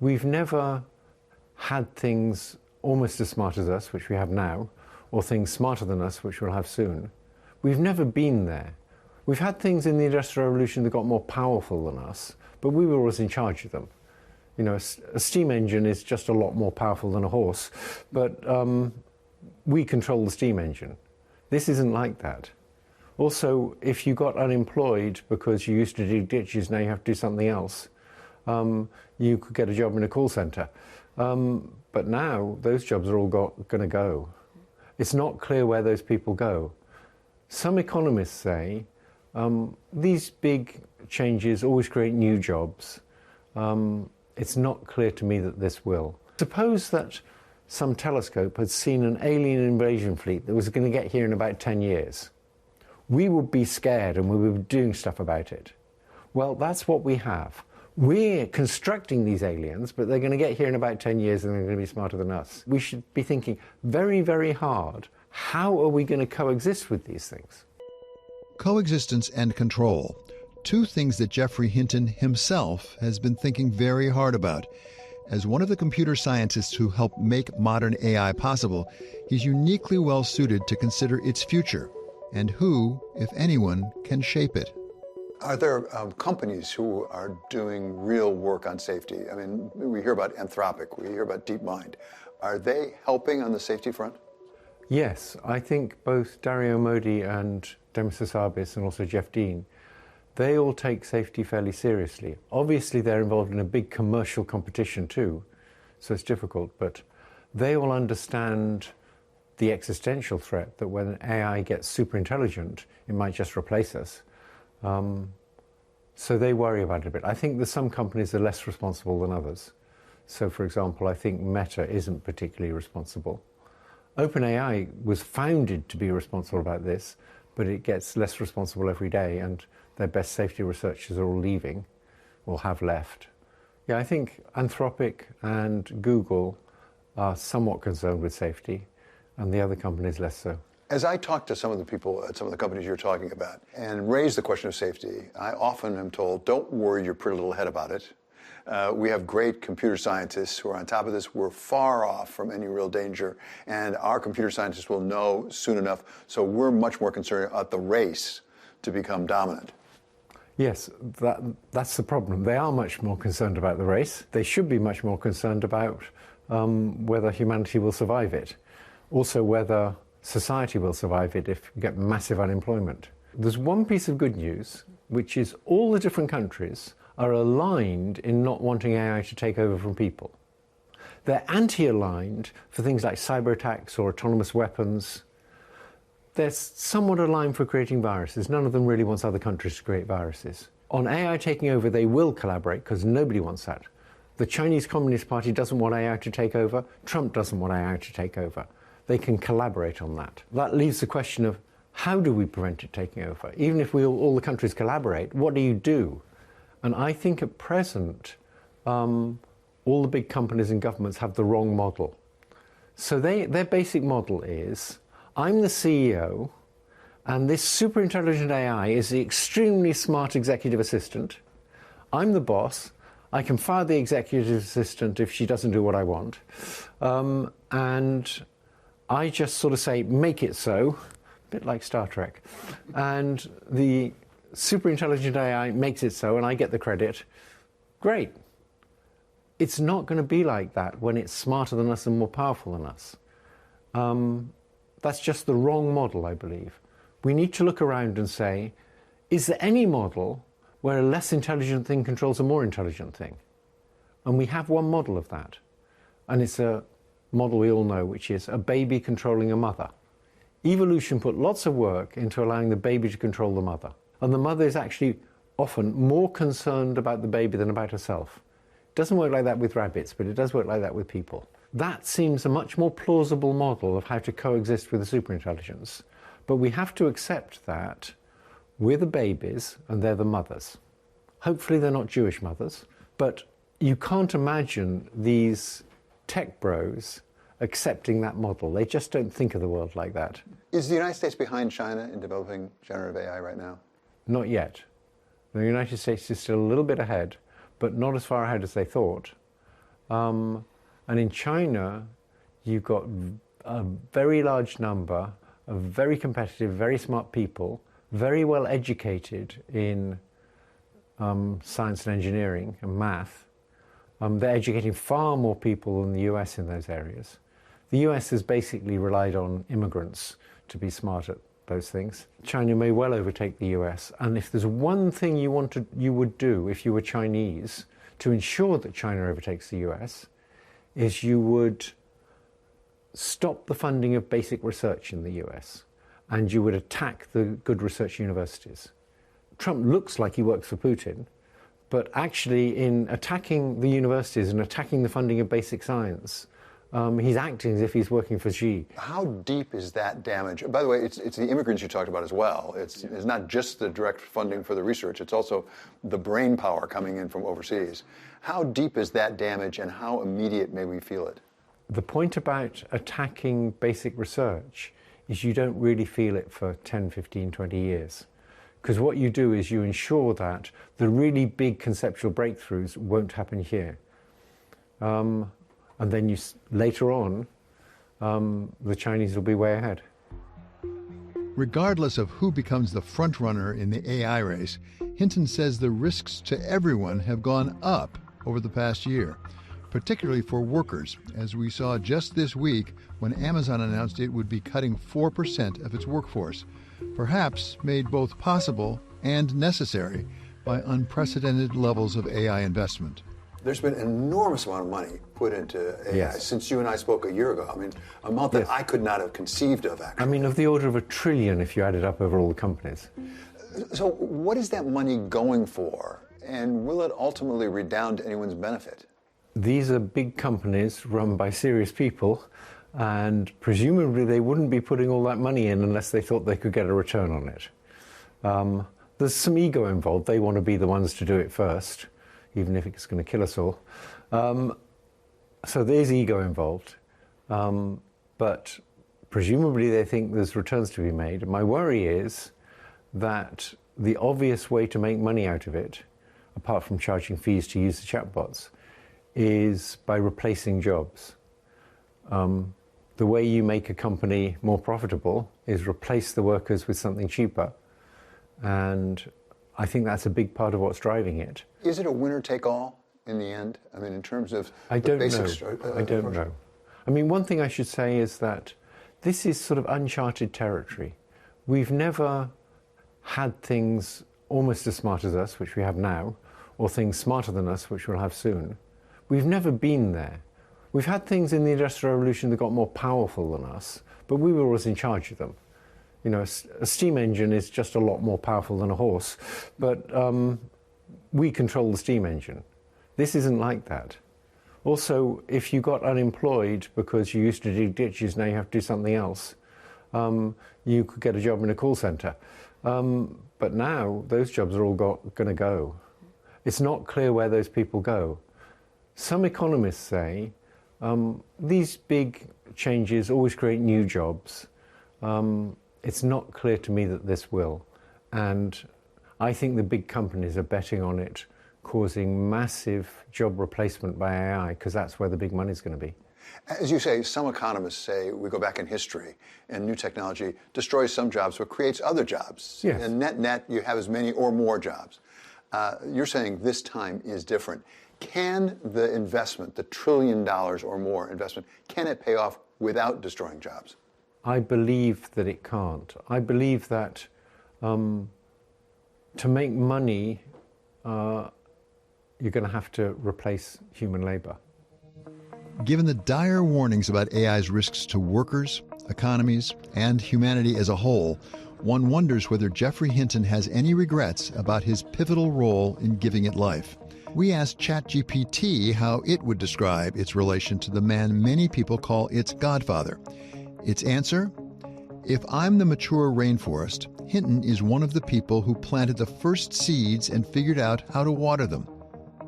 We've never had things almost as smart as us, which we have now, or things smarter than us, which we'll have soon. We've never been there. We've had things in the Industrial Revolution that got more powerful than us, but we were always in charge of them. You know, a steam engine is just a lot more powerful than a horse, but we control the steam engine. This isn't like that. Also, if you got unemployed because you used to do ditches, now you have to do something else, you could get a job in a call center. But now those jobs are all going to go. It's not clear where those people go. Some economists say these big changes always create new jobs. It's not clear to me that this will. Suppose that some telescope had seen an alien invasion fleet that was going to get here in about 10 years. We would be scared and we would be doing stuff about it. Well, that's what we have. We're constructing these aliens, but they're going to get here in about 10 years and they're going to be smarter than us. We should be thinking very, very hard, how are we going to coexist with these things? Coexistence and control. Two things that Geoffrey Hinton himself has been thinking very hard about. As one of the computer scientists who helped make modern AI possible, he's uniquely well suited to consider its future and who, if anyone, can shape it. Are there companies who are doing real work on safety? I mean, we hear about Anthropic, we hear about DeepMind. Are they helping on the safety front? Yes, I think both Dario Modi and Demis Hassabis and also Jeff Dean, they all take safety fairly seriously. Obviously, they're involved in a big commercial competition too, so it's difficult, but they all understand the existential threat that when AI gets super intelligent, it might just replace us. So they worry about it a bit. I think that some companies are less responsible than others. So, for example, I think Meta isn't particularly responsible. OpenAI was founded to be responsible about this, but it gets less responsible every day, and their best safety researchers are all leaving, or have left. Yeah, I think Anthropic and Google are somewhat concerned with safety, and the other companies less so. As I talk to some of the people at some of the companies you're talking about and raise the question of safety, I often am told, don't worry your pretty little head about it. We have great computer scientists who are on top of this. We're far off from any real danger, and our computer scientists will know soon enough. So we're much more concerned about the race to become dominant. Yes, that's the problem. They are much more concerned about the race. They should be much more concerned about whether humanity will survive it. Also whether society will survive it if we get massive unemployment. There's one piece of good news, which is all the different countries are aligned in not wanting AI to take over from people. They're anti-aligned for things like cyber attacks or autonomous weapons. They're somewhat aligned for creating viruses. None of them really wants other countries to create viruses. On AI taking over, they will collaborate because nobody wants that. The Chinese Communist Party doesn't want AI to take over. Trump doesn't want AI to take over. They can collaborate on that. That leaves the question of how do we prevent it taking over? Even if all the countries collaborate, what do you do? And I think at present, all the big companies and governments have the wrong model. So their basic model is, I'm the CEO, and this super intelligent AI is the extremely smart executive assistant. I'm the boss. I can fire the executive assistant if she doesn't do what I want. And I just sort of say, make it so, a bit like Star Trek. And the super intelligent AI makes it so, and I get the credit. Great. It's not going to be like that when it's smarter than us and more powerful than us. That's just the wrong model, I believe. We need to look around and say, is there any model where a less intelligent thing controls a more intelligent thing? And we have one model of that. And it's a model we all know, which is a baby controlling a mother. Evolution put lots of work into allowing the baby to control the mother. And the mother is actually often more concerned about the baby than about herself. It doesn't work like that with rabbits, but it does work like that with people. That seems a much more plausible model of how to coexist with a superintelligence. But we have to accept that we're the babies and they're the mothers. Hopefully they're not Jewish mothers, but you can't imagine these tech bros accepting that model. They just don't think of the world like that. Is the United States behind China in developing generative AI right now? Not yet. The United States is still a little bit ahead, but not as far ahead as they thought. And in China, you've got a very large number of very competitive, very smart people, very well educated in science and engineering and math. They're educating far more people than the US in those areas. The US has basically relied on immigrants to be smart at those things. China may well overtake the US, and if there's one thing you would do if you were Chinese to ensure that China overtakes the US, is you would stop the funding of basic research in the US, and you would attack the good research universities. Trump looks like he works for Putin, but actually in attacking the universities and attacking the funding of basic science, he's acting as if he's working for Xi. How deep is that damage? By the way, it's the immigrants you talked about as well. It's not just the direct funding for the research, it's also the brain power coming in from overseas. How deep is that damage and how immediate may we feel it? The point about attacking basic research is you don't really feel it for 10, 15, 20 years. Because what you do is you ensure that the really big conceptual breakthroughs won't happen here. And then later on, the Chinese will be way ahead. Regardless of who becomes the front runner in the AI race, Hinton says the risks to everyone have gone up over the past year, particularly for workers, as we saw just this week when Amazon announced it would be cutting 4% of its workforce, perhaps made both possible and necessary by unprecedented levels of AI investment. There's been an enormous amount of money put into AI Yes. since you and I spoke a year ago. I mean, a amount that Yes. I could not have conceived of, actually. I mean, of the order of $1 trillion if you add it up over all the companies. So what is that money going for? And will it ultimately redound to anyone's benefit? These are big companies run by serious people, and presumably they wouldn't be putting all that money in unless they thought they could get a return on it. There's some ego involved. They want to be the ones to do it first, even if it's going to kill us all. So there's ego involved. But presumably they think there's returns to be made. My worry is that the obvious way to make money out of it, apart from charging fees to use the chatbots, is by replacing jobs. The way you make a company more profitable is replace the workers with something cheaper. And I think that's a big part of what's driving it. Is it a winner-take-all in the end? I mean, in terms of I the don't basics. know. I don't know. I mean, one thing I should say is that this is sort of uncharted territory. We've never had things almost as smart as us, which we have now, or things smarter than us, which we'll have soon. We've never been there. We've had things in the Industrial Revolution that got more powerful than us, but we were always in charge of them. You know, a steam engine is just a lot more powerful than a horse, but we control the steam engine. This isn't like that. Also, if you got unemployed because you used to dig ditches, now you have to do something else, you could get a job in a call center. But now those jobs are all going to go. It's not clear where those people go. Some economists say these big changes always create new jobs. It's not clear to me that this will. And I think the big companies are betting on it causing massive job replacement by AI, because that's where the big money is going to be. As you say, some economists say we go back in history and new technology destroys some jobs but creates other jobs. Yes. And net, you have as many or more jobs. You're saying this time is different. Can the investment, the $1 trillion or more investment, can it pay off without destroying jobs? I believe that it can't. I believe that to make money, you're going to have to replace human labor. Given the dire warnings about AI's risks to workers, economies, and humanity as a whole, one wonders whether Geoffrey Hinton has any regrets about his pivotal role in giving it life. We asked ChatGPT how it would describe its relation to the man many people call its godfather. Its answer? If I'm the mature rainforest, Hinton is one of the people who planted the first seeds and figured out how to water them.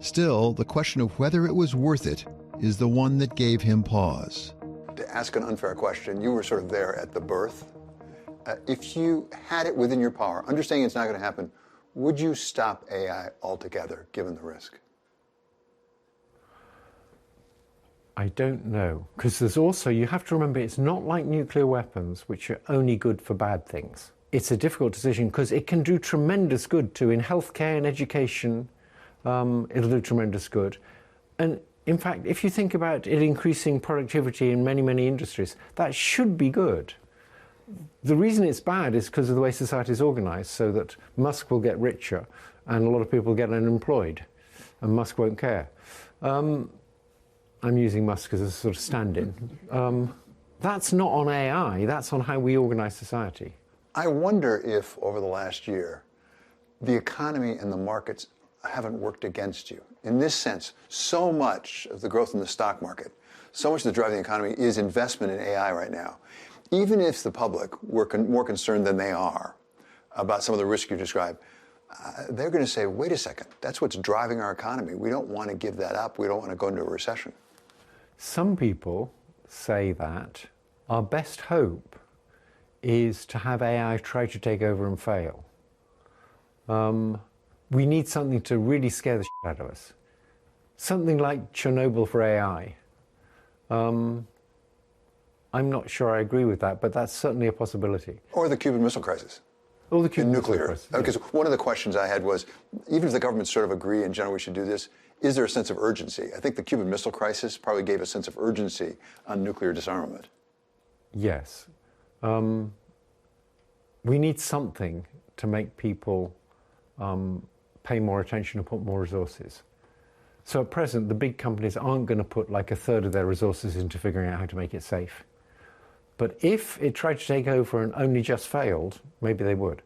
Still, the question of whether it was worth it is the one that gave him pause. To ask an unfair question, you were sort of there at the birth. If you had it within your power, understanding it's not going to happen, would you stop AI altogether, given the risk? I don't know, because there's also, you have to remember, it's not like nuclear weapons, which are only good for bad things. It's a difficult decision because it can do tremendous good too. In healthcare and education, it'll do tremendous good. And in fact, if you think about it increasing productivity in many, many industries, that should be good. The reason it's bad is because of the way society is organized, so that Musk will get richer and a lot of people get unemployed, and Musk won't care. I'm using Musk as a sort of stand-in. That's not on AI, that's on how we organize society. I wonder if over the last year, the economy and the markets haven't worked against you. In this sense, so much of the growth in the stock market, so much of the driving the economy is investment in AI right now. Even if the public were more concerned than they are about some of the risks you described, they're going to say, wait a second, that's what's driving our economy. We don't want to give that up. We don't want to go into a recession. Some people say that our best hope is to have AI try to take over and fail. We need something to really scare the shit out of us. Something like Chernobyl for AI. I'm not sure I agree with that, but that's certainly a possibility. Or the Cuban Missile Crisis. Or the Cuban Missile nuclear. Crisis. Because one of the questions I had was, even if the government sort of agree in general we should do this, is there a sense of urgency? I think the Cuban Missile Crisis probably gave a sense of urgency on nuclear disarmament. Yes. We need something to make people pay more attention and put more resources. So at present, the big companies aren't going to put like a third of their resources into figuring out how to make it safe. But if it tried to take over and only just failed, maybe they would.